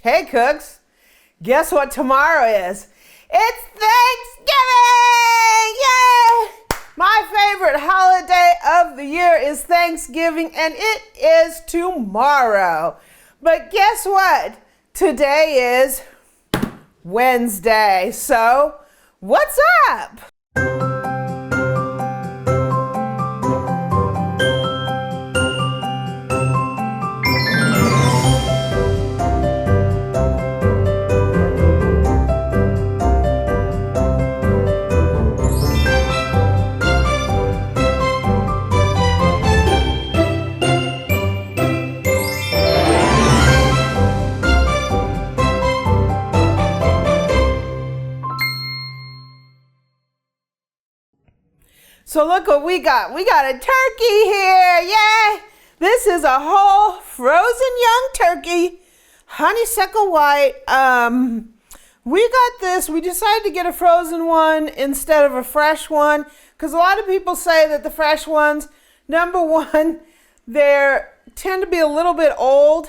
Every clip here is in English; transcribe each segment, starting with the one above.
Hey cooks, guess what tomorrow is? It's Thanksgiving! Yay! My favorite holiday of the year is Thanksgiving, and it is tomorrow. But guess what? Today is Wednesday. So, what's up? So look what we got. We got a turkey here. Yay! This is a whole frozen young turkey, honeysuckle white. We got this. We decided to get a frozen one instead of a fresh one because a lot of people say that the fresh ones, number one, they tend to be a little bit old,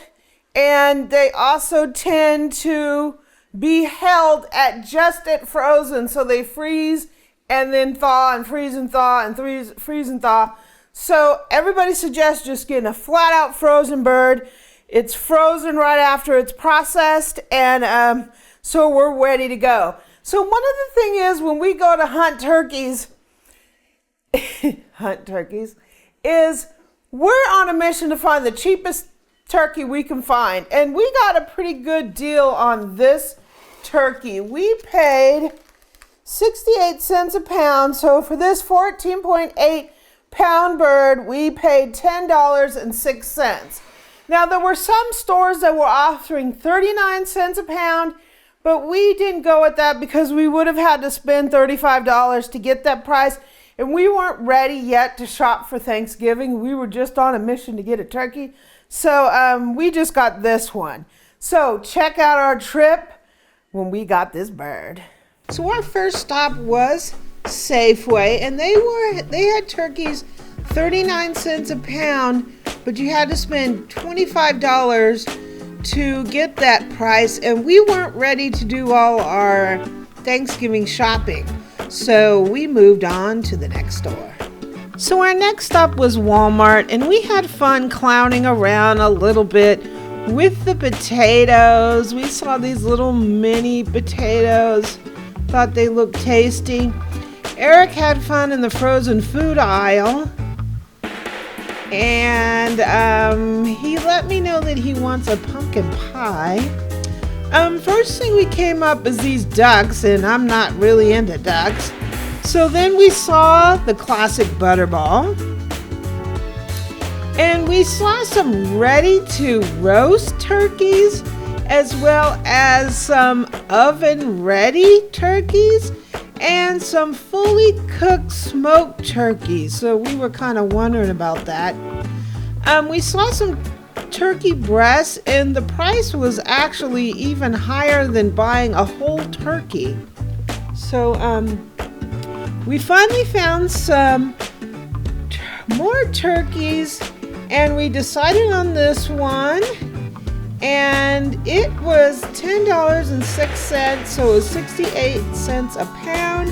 and they also tend to be held at just at frozen, so they freeze and then thaw and freeze and thaw and freeze and thaw. So everybody suggests just getting a flat out frozen bird. It's frozen right after it's processed, and so we're ready to go. So one of the things is when we go to hunt turkeys, is we're on a mission to find the cheapest turkey we can find. And we got a pretty good deal on this turkey. We paid 68 cents a pound. So for this 14.8 pound bird, we paid $10.06. Now there were some stores that were offering 39 cents a pound, but we didn't go with that because we would have had to spend $35 to get that price. And we weren't ready yet to shop for Thanksgiving. We were just on a mission to get a turkey. So we just got this one. So check out our trip when we got this bird. So our first stop was Safeway, and they had turkeys 39 cents a pound, but you had to spend $25 to get that price, and we weren't ready to do all our Thanksgiving shopping. So we moved on to the next store. So our next stop was Walmart, and we had fun clowning around a little bit with the potatoes. We saw these little mini potatoes. Thought they looked tasty. Eric had fun in the frozen food aisle, and he let me know that he wants a pumpkin pie. First thing we came up is these ducks, and I'm not really into ducks. So then we saw the classic butterball, and we saw some ready to roast turkeys, as well as some oven-ready turkeys and some fully cooked smoked turkeys. So we were kind of wondering about that. We saw some turkey breasts, and the price was actually even higher than buying a whole turkey. So we finally found some more turkeys, and we decided on this one. And it was $10.06, so it was 68 cents a pound.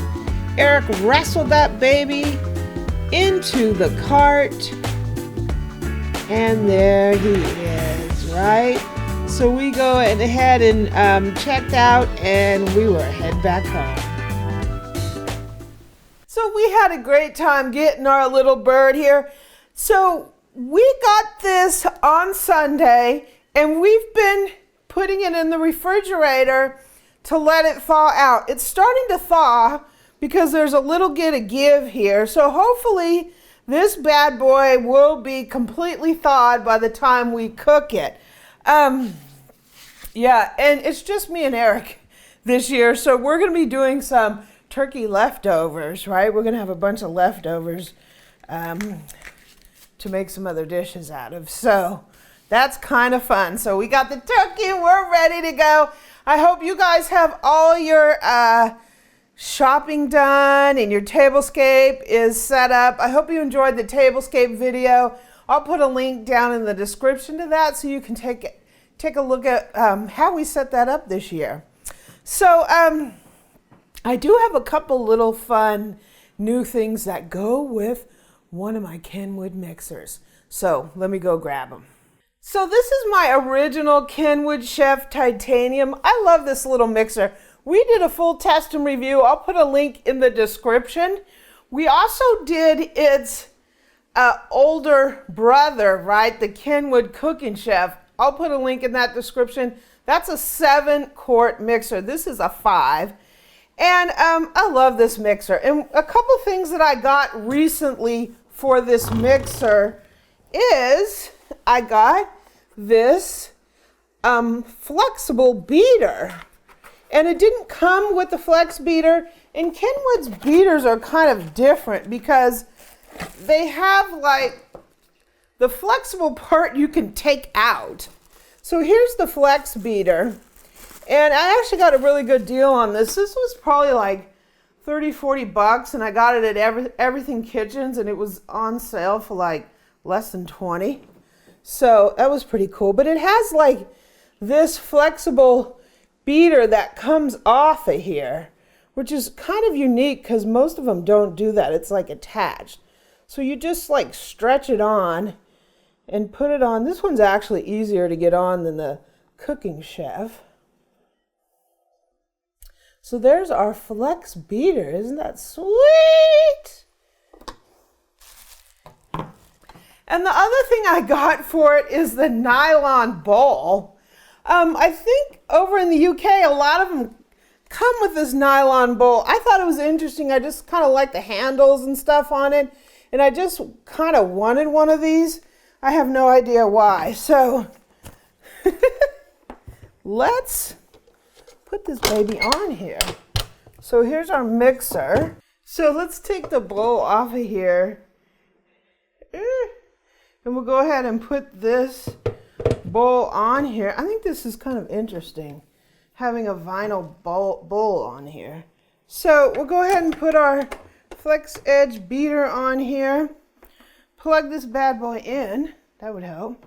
Eric wrestled that baby into the cart, and there he is, right? So we go ahead and checked out, and we were heading back home. So we had a great time getting our little bird here. So we got this on Sunday, and we've been putting it in the refrigerator to let it thaw out. It's starting to thaw because there's a little bit of give here. So hopefully this bad boy will be completely thawed by the time we cook it. Yeah, and it's just me and Eric this year. So we're going to be doing some turkey leftovers, right? We're going to have a bunch of leftovers to make some other dishes out of. So that's kind of fun. So we got the turkey, we're ready to go. I hope you guys have all your shopping done and your Tablescape is set up. I hope you enjoyed the Tablescape video. I'll put a link down in the description to that so you can take a look at how we set that up this year. So I do have a couple little fun new things that go with one of my Kenwood mixers. So let me go grab them. So this is my original Kenwood Chef Titanium. I love this little mixer. We did a full test and review. I'll put a link in the description. We also did its older brother, right? The Kenwood Cooking Chef. I'll put a link in that description. That's a 7-quart mixer. This is a 5. And I love this mixer. And a couple things that I got recently for this mixer is I got this flexible beater. And it didn't come with the flex beater. And Kenwood's beaters are kind of different because they have like the flexible part you can take out. So here's the flex beater. And I actually got a really good deal on this. This was probably like 30, 40 bucks, and I got it at Everything Kitchens, and it was on sale for like less than 20. So that was pretty cool. But it has like this flexible beater that comes off of here, which is kind of unique because most of them don't do that. It's like attached. So you just like stretch it on and put it on. This one's actually easier to get on than the Cooking Chef. So there's our flex beater. Isn't that sweet? And the other thing I got for it is the Nylon Ball. I think over in the UK, a lot of them come with this nylon bowl. I thought it was interesting. I just kind of like the handles and stuff on it. And I just kind of wanted one of these. I have no idea why. So let's put this baby on here. So here's our mixer. So let's take the bowl off of here. And we'll go ahead and put this bowl on here. I think this is kind of interesting, having a vinyl bowl on here. So we'll go ahead and put our flex edge beater on here. Plug this bad boy in. That would help.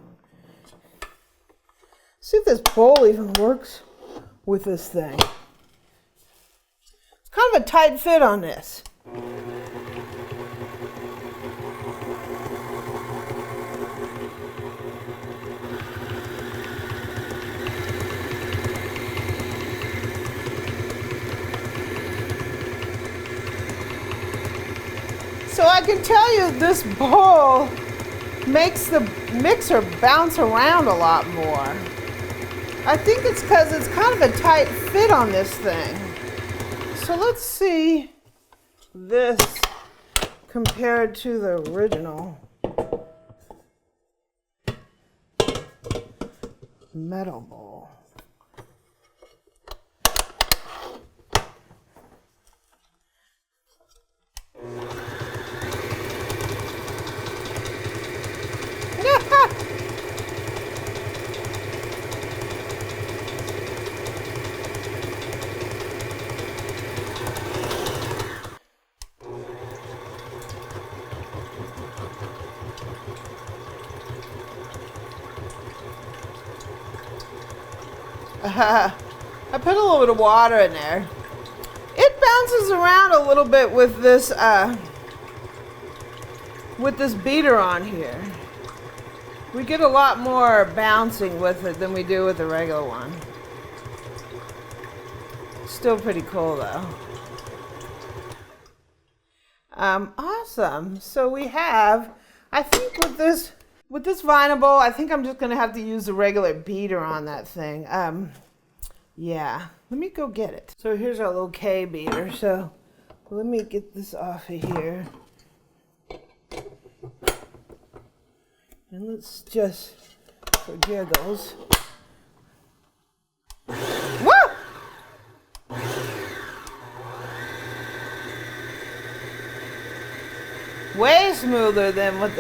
See if this bowl even works with this thing. It's kind of a tight fit on this. So I can tell you this bowl makes the mixer bounce around a lot more. I think it's because it's kind of a tight fit on this thing. So let's see this compared to the original metal bowl. I put a little bit of water in there. It bounces around a little bit with this beater on here. We get a lot more bouncing with it than we do with the regular one. Still pretty cool though. Awesome. So we have, I think with this vinyl bowl, I think I'm just gonna have to use the regular beater on that thing. Yeah, let me go get it. So here's our little K beater. So let me get this off of here. And let's just, for giggles. Woo! Way smoother than with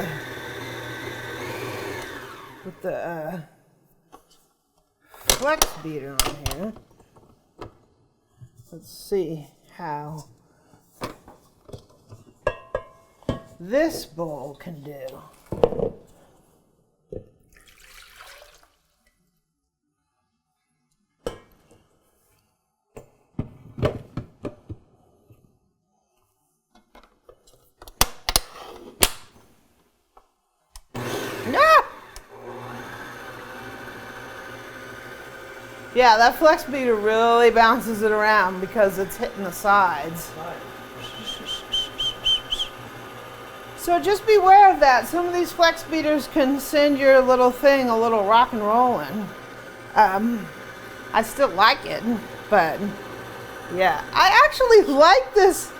the flex beater on here. Let's see how this bowl can do. Yeah, that flex beater really bounces it around because it's hitting the sides. So just beware of that. Some of these flex beaters can send your little thing a little rock and rolling. I still like it, but yeah. I actually like this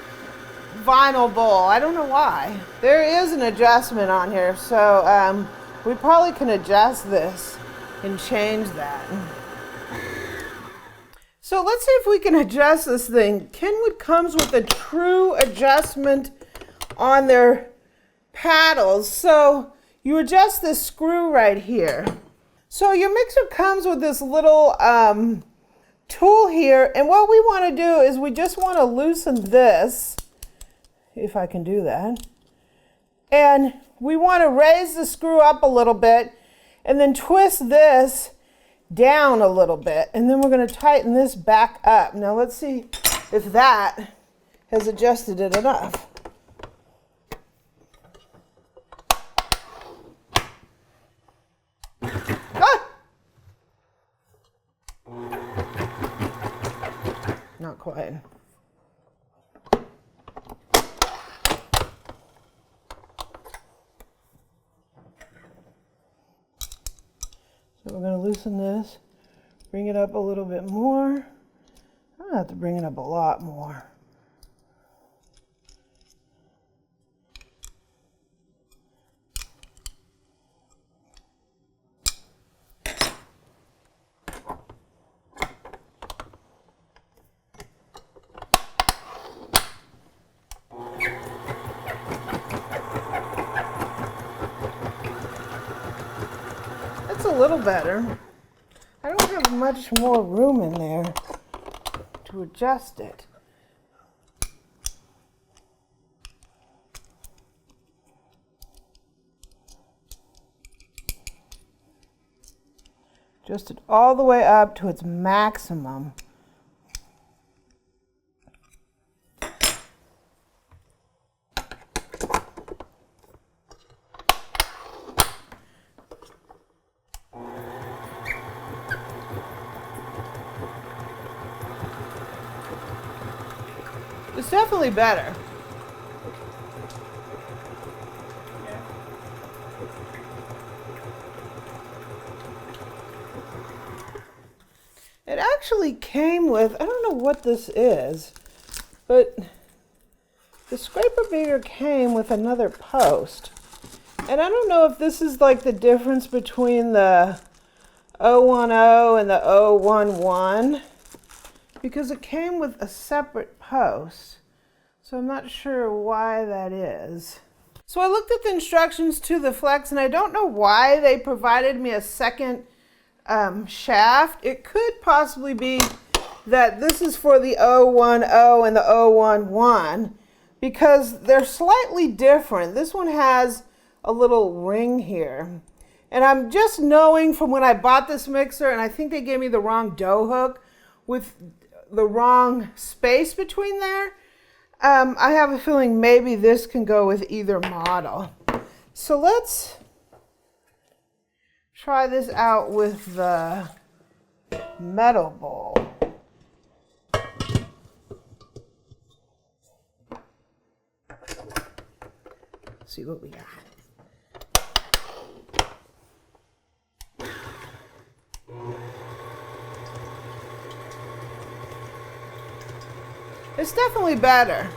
vinyl bowl. I don't know why. There is an adjustment on here, so we probably can adjust this and change that. So let's see if we can adjust this thing. Kenwood comes with a true adjustment on their paddles. So you adjust this screw right here. So your mixer comes with this little tool here, and what we want to do is we just want to loosen this, if I can do that. And we want to raise the screw up a little bit and then twist this down a little bit, and then we're going to tighten this back up. Now let's see if that has adjusted it enough. Ah! Not quite. So we're going to loosen this, bring it up a little bit more. I'm going to have to bring it up a lot more. A little better. I don't have much more room in there to adjust it. Adjust it all the way up to its maximum. It's definitely better. It actually came with, I don't know what this is, but the scraper beater came with another post. And I don't know if this is like the difference between the 010 and the 011. Because it came with a separate post, so I'm not sure why that is. So I looked at the instructions to the flex, and I don't know why they provided me a second shaft. It could possibly be that this is for the 010 and the 011 because they're slightly different. This one has a little ring here. And I'm just knowing from when I bought this mixer, and I think they gave me the wrong dough hook with the wrong space between there. I have a feeling maybe this can go with either model. So let's try this out with the metal bowl. See what we got. It's definitely better.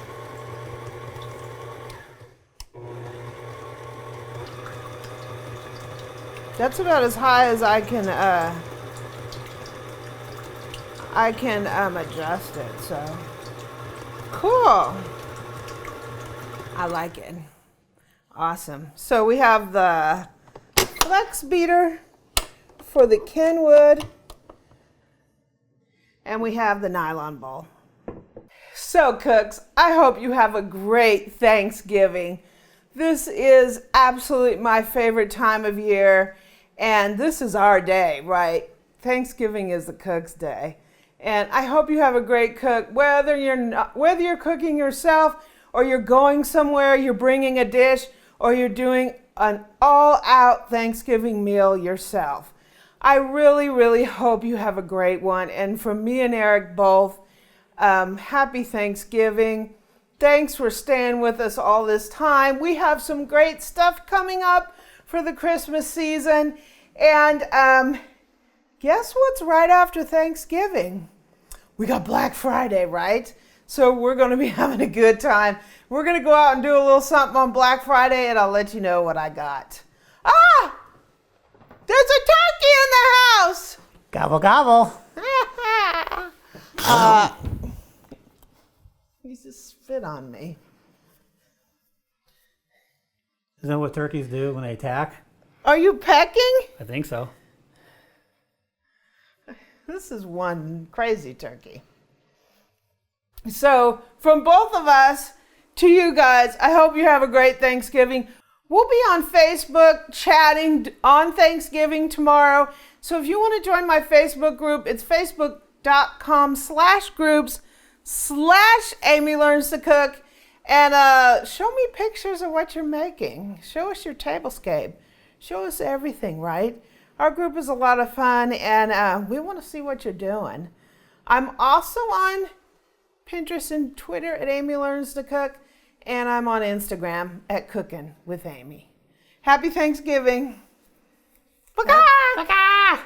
That's about as high as I can adjust it. So cool. I like it. Awesome. So we have the flex beater for the Kenwood, and we have the nylon ball. So cooks, I hope you have a great Thanksgiving. This is absolutely my favorite time of year, and this is our day, right? Thanksgiving is the cook's day. And I hope you have a great cook, whether you're cooking yourself or you're going somewhere, you're bringing a dish, or you're doing an all-out Thanksgiving meal yourself. I really, really hope you have a great one. And from me and Eric both, happy Thanksgiving. Thanks for staying with us all this time. We have some great stuff coming up for the Christmas season. And guess what's right after Thanksgiving? We got Black Friday, right? So we're going to be having a good time. We're going to go out and do a little something on Black Friday, and I'll let you know what I got. Ah! There's a turkey in the house! Gobble, gobble. He just spit on me. Isn't that what turkeys do when they attack? Are you pecking? I think so. This is one crazy turkey. So, from both of us to you guys, I hope you have a great Thanksgiving. We'll be on Facebook chatting on Thanksgiving tomorrow. So if you want to join my Facebook group, it's facebook.com/groups/Amy Learns to Cook. And show me pictures of what you're making. Show us your tablescape. Show us everything, right? Our group is a lot of fun, and we want to see what you're doing. I'm also on Pinterest and Twitter at Amy Learns to Cook, and I'm on Instagram at Cooking with Amy. Happy Thanksgiving. Baka! Baka!